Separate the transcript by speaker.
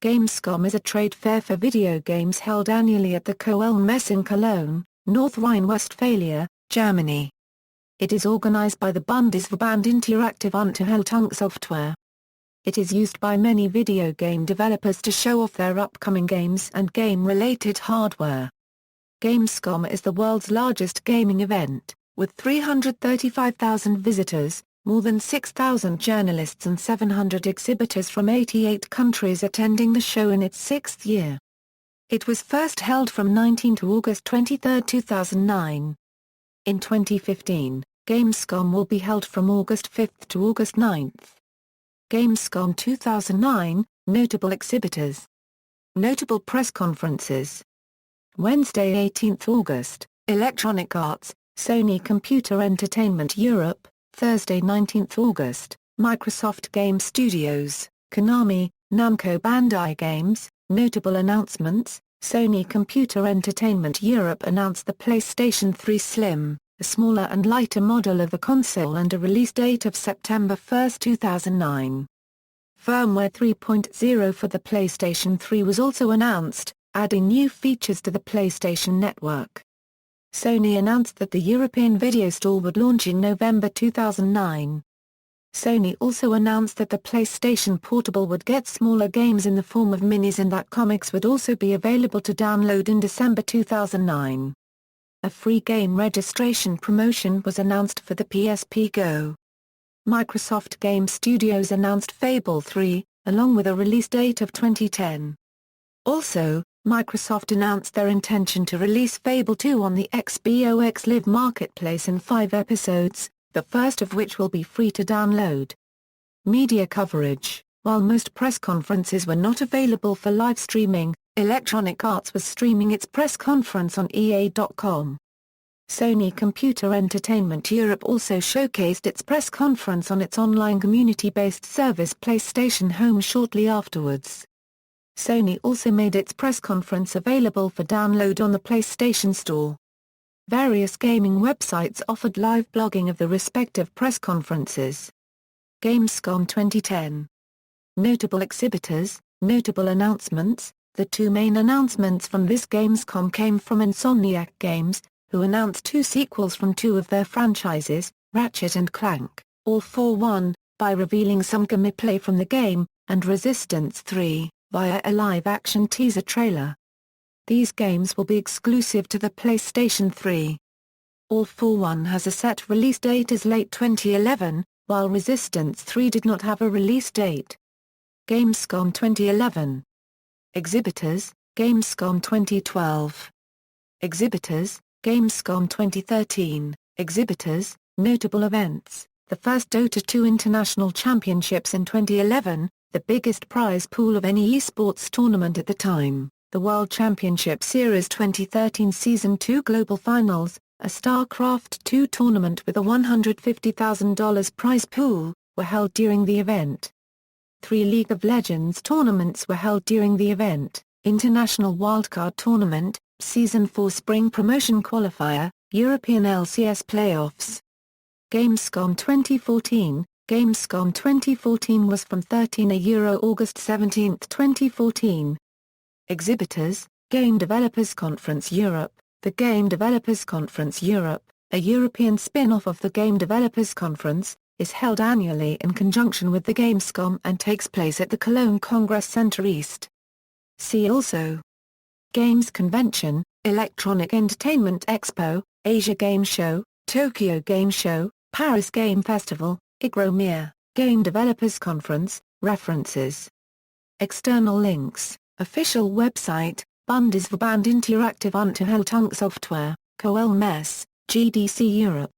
Speaker 1: Gamescom is a trade fair for video games held annually at the Koelnmesse in Cologne, North Rhine-Westphalia, Germany. It is organized by the Bundesverband Interaktive Unterhaltungssoftware. It is used by many video game developers to show off their upcoming games and game-related hardware. Gamescom is the world's largest gaming event, with 335,000 visitors, more than 6,000 journalists and 700 exhibitors from 88 countries attending the show in its sixth year. It was first held from 19 to August 23, 2009. In 2015, Gamescom will be held from August 5 to August 9. Gamescom 2009, Notable Exhibitors. Notable Press Conferences. Wednesday 18 August, Electronic Arts, Sony Computer Entertainment Europe. Thursday 19 August, Microsoft Game Studios, Konami, Namco Bandai Games. Notable announcements: Sony Computer Entertainment Europe announced the PlayStation 3 Slim, a smaller and lighter model of the console, and a release date of September 1, 2009. Firmware 3.0 for the PlayStation 3 was also announced, adding new features to the PlayStation Network. Sony announced that the European Video Store would launch in November 2009. Sony also announced that the PlayStation Portable would get smaller games in the form of minis and that comics would also be available to download in December 2009. A free game registration promotion was announced for the PSP Go. Microsoft Game Studios announced Fable 3, along with a release date of 2010. Also, Microsoft announced their intention to release Fable 2 on the Xbox Live Marketplace in 5 episodes, the first of which will be free to download. Media coverage: while most press conferences were not available for live streaming, Electronic Arts was streaming its press conference on EA.com. Sony Computer Entertainment Europe also showcased its press conference on its online community-based service PlayStation Home shortly afterwards. Sony also made its press conference available for download on the PlayStation Store. Various gaming websites offered live blogging of the respective press conferences. Gamescom 2010. Notable exhibitors, notable announcements. The two main announcements from this Gamescom came from Insomniac Games, who announced 2 sequels from 2 of their franchises, Ratchet & Clank, All for One, by revealing some gameplay from the game, and Resistance 3, via a live-action teaser trailer. These games will be exclusive to the PlayStation 3. All for One has a set release date as late 2011, while Resistance 3 did not have a release date. Gamescom 2011. Exhibitors: Gamescom 2012. Exhibitors: Gamescom 2013. Exhibitors: Notable events: the first Dota 2 International Championships in 2011, the biggest prize pool of any esports tournament at the time, the World Championship Series 2013 Season 2 Global Finals, a StarCraft 2 tournament with a $150,000 prize pool, were held during the event. 3 League of Legends tournaments were held during the event: International Wildcard Tournament, Season 4 Spring Promotion Qualifier, European LCS Playoffs. Gamescom 2014. Gamescom 2014 was from 13 August 17, 2014. Exhibitors: Game Developers Conference Europe. The Game Developers Conference Europe, a European spin-off of the Game Developers Conference, is held annually in conjunction with the Gamescom and takes place at the Cologne Congress Center East. See also: Games Convention, Electronic Entertainment Expo, Asia Game Show, Tokyo Game Show, Paris Game Festival, Igromir, Game Developers Conference. References. External links: official website, Bundesverband Interaktive Unterhaltungssoftware, Koelnmesse, GDC Europe.